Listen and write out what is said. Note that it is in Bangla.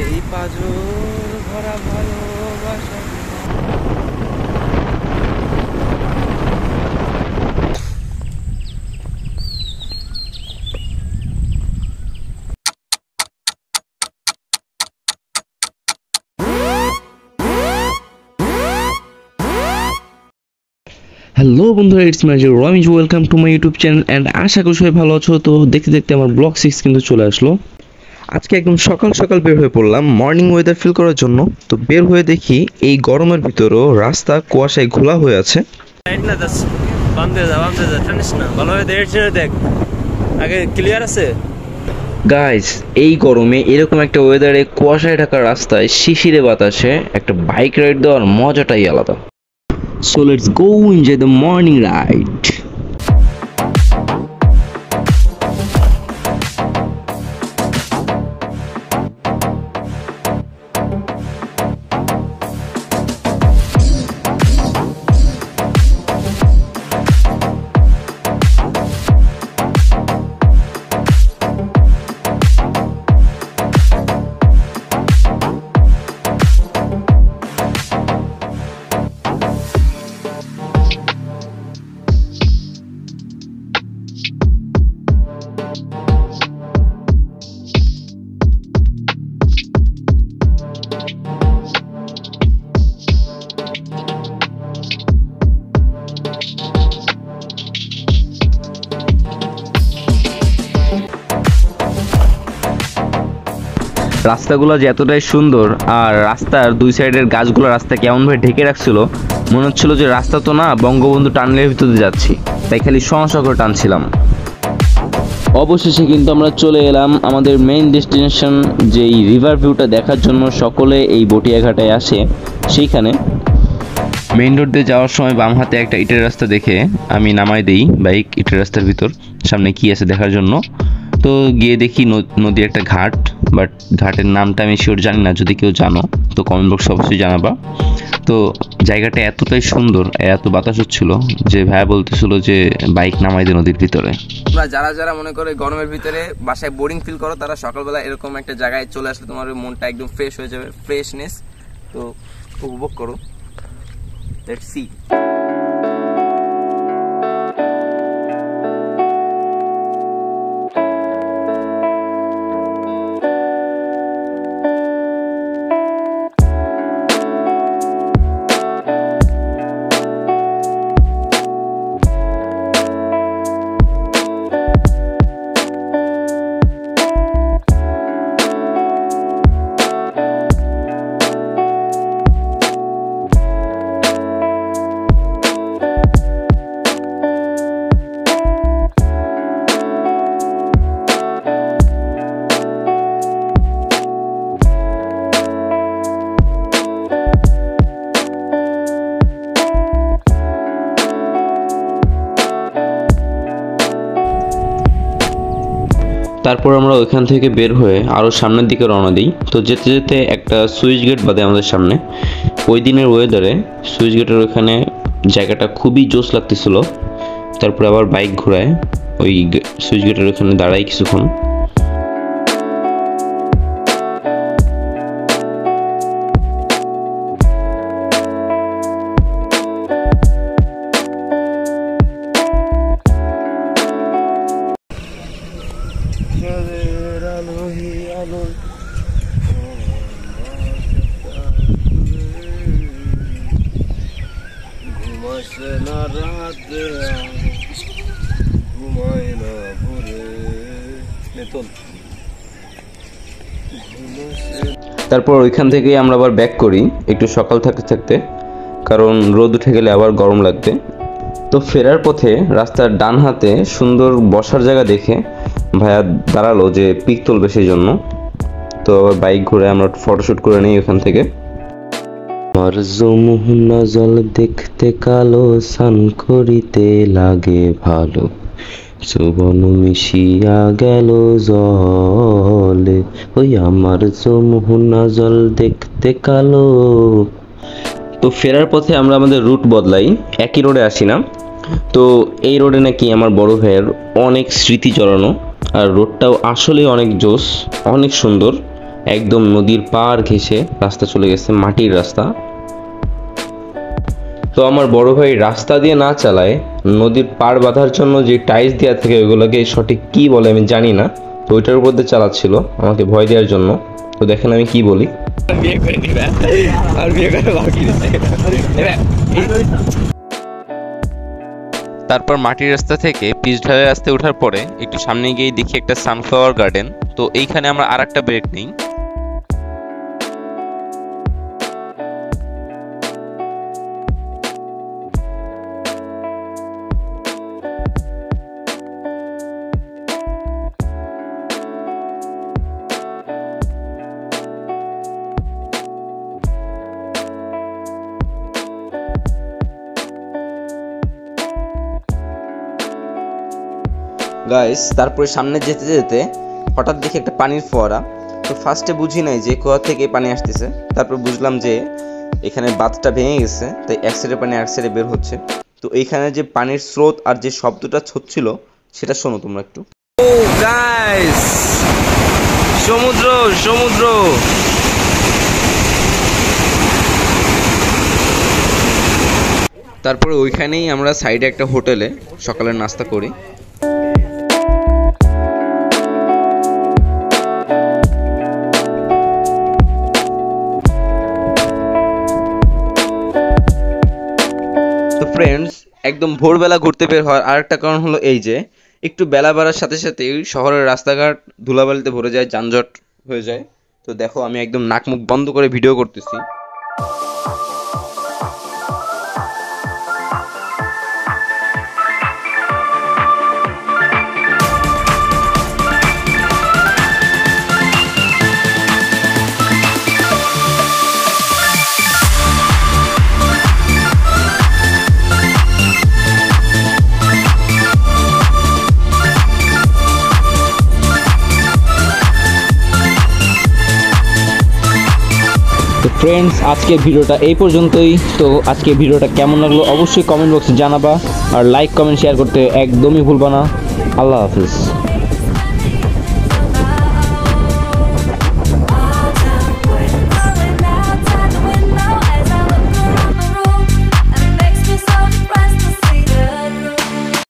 এই পাজর ভরা ভালোবাসা। হ্যালো বন্ধুরা, it's my Ramiz, welcome to my YouTube channel and আশা করি সবাই ভালো আছো। তো দেখতে দেখতে আমার ব্লগ 6 কিন্তু চলে আসলো। আজকে একদম সকাল সকাল বের হয়ে পড়লাম মর্নিং ওয়েদার ফিল করার জন্য। তো বের হয়ে দেখি এই গরমের ভিতরেও রাস্তা কুয়াশায় ঘোলা হয়ে আছে। আগে ক্লিয়ার আছে গাইস, এই গরমে এরকম একটা ওয়েদারে কুয়াশায় ঢাকা রাস্তায় শিশিরে বাতাসে একটা বাইক রাইড দেওয়ার মজাটাই আলাদা। So let's go enjoy the morning ride. রাস্তাগুলো যে এতটাই সুন্দর, আর রাস্তার দুই সাইডের গাছগুলো রাস্তা কেমনভাবে ঢেকে রাখছিল, মনে হচ্ছিল যে রাস্তা তো না, বঙ্গবন্ধু টানেলের ভিতরে যাচ্ছি, তাই খালি সমস্যা করে টানছিলাম। অবশেষে কিন্তু আমরা চলে এলাম আমাদের মেইন ডেস্টিনেশন, যেই রিভার ভিউটা দেখার জন্য সকলে এই বটিয়াঘাটায় আসে। সেইখানে মেইন রোড দিয়ে যাওয়ার সময় বাম হাতে একটা ইটের রাস্তা দেখে আমি নামাই দিই বাইক ইটের রাস্তার ভিতর, সামনে কি আছে দেখার জন্য। তো গিয়ে দেখি নদীর একটা ঘাট, বাট ঘাটের নামটা আমি শিওর জানি না, যদি কেউ জানো তো কমেন্ট বক্সে অবশ্যই জানাবা। তো জায়গাটা এতটাই সুন্দর, এত বাতাস হচ্ছিল যে ভাইয়া বলতেছিল যে বাইক নামাই দে নদীর ভিতরে। তোমরা যারা যারা মনে করে গরমের ভিতরে বাসায় বোরিং ফিল করো, তারা সকালবেলা এরকম একটা জায়গায় চলে আসলে তোমার মনটা একদম ফ্রেশ হয়ে যাবে, ফ্রেশনেস। তো উপভোগ করো। Let's see. তারপর আমরা ওইখান থেকে বের হয়ে আরও সামনের দিকে রওনা দিই। তো যেতে যেতে একটা সুইচ গেট বাদে আমাদের সামনে, ওই দিনের ওয়েদারে সুইচ গেটের ওইখানে জায়গাটা খুবই জোস লাগতেছিল। তারপরে আবার বাইক ঘোরায় ওই সুইচ গেটের ওইখানে দাঁড়াই কিছুক্ষণ। তারপর ওইখান থেকেই আমরা আবার ব্যাক করি একটু সকাল থাকতে থাকতে, কারণ রোদ উঠে গেলে আবার গরম লাগবে। তো ফেরার পথে রাস্তার ডান হাতে সুন্দর বসার জায়গা দেখে ভাইয়া দাঁড়ালো যে পিক তুলবে সেই জন্য। তো আবার বাইক ঘুরে আমরা ফটোশ্যুট করে নিই ওখান থেকে। আমার যমুনা জল দেখতে কালো, স্নান করিতে লাগে ভালো, যৌবন মিশিয়া গেল জলে, ওই আমার যমুনা জল দেখতে কালো। তো ফেরার পথে আমরা আমাদের রুট বদলাই, একই রোডে আসি না। তো এই রোডে নাকি আমার বড় ভাইয়ের অনেক স্মৃতি জড়ানো, আর রোডটাও আসলে অনেক জোস, অনেক সুন্দর। একদম নদীর পাড় ঘেঁষে রাস্তা চলে গেছে, মাটির রাস্তা। তো আমার বড় ভাই রাস্তা দিয়ে না চালায় নদীর পাড় বাঁধার জন্য যে টাইলস দেওয়া থাকে ওইগুলোকে সঠিক কি বলে আমি জানি না, তো ওইটার উপর দিয়ে চালাচ্ছিল আমাকে ভয় দেওয়ার জন্য। তো দেখেন আমি কি বলি। তারপর মাটির রাস্তা থেকে পিচ ঢালাই রাস্তায় ওঠার পরে একটু সামনে গিয়ে দেখি একটা সানফ্লাওয়ার গার্ডেন। তো এইখানে আমরা আর একটা ব্রেক নিই। গাইস তারপরে সামনে যেতে যেতে হঠাৎ দেখি একটা পানির ফোয়ারা। তো ফার্স্টে বুঝি নাই যে কোথা থেকে পানি আসতেছে, তারপর বুঝলাম যে এখানে বাঁধটা ভেঙে গেছে, তাই এক সাইডে পানি এক সাইডে বের হচ্ছে। তো এইখানে যে পানির স্রোত আর যে শব্দটা হচ্ছিল সেটা শোনো তোমরা একটু। ও গাইস, সমুদ্র সমুদ্র। তারপরে ওইখানেই আমরা সাইডে একটা হোটেলে সকালের নাস্তা করি। তো ফ্রেন্ডস, একদম ভোরবেলা ঘুরতে বের হওয়ার আরেকটা কারণ হলো এই যে একটু বেলা বাড়ার সাথে সাথে শহরের রাস্তাঘাট ধুলাবালিতে ভরে যায়, যানজট হয়ে যায়। তো দেখো আমি একদম নাক মুখ বন্ধ করে ভিডিও করতেছি। তো ফ্রেন্ডস, আজকের ভিডিওটা এই পর্যন্তই। তো আজকের ভিডিওটা কেমন লাগলো অবশ্যই কমেন্ট বক্সে জানাবা, আর লাইক কমেন্ট শেয়ার করতে একদমই ভুলবা না। আল্লাহ হাফিজ।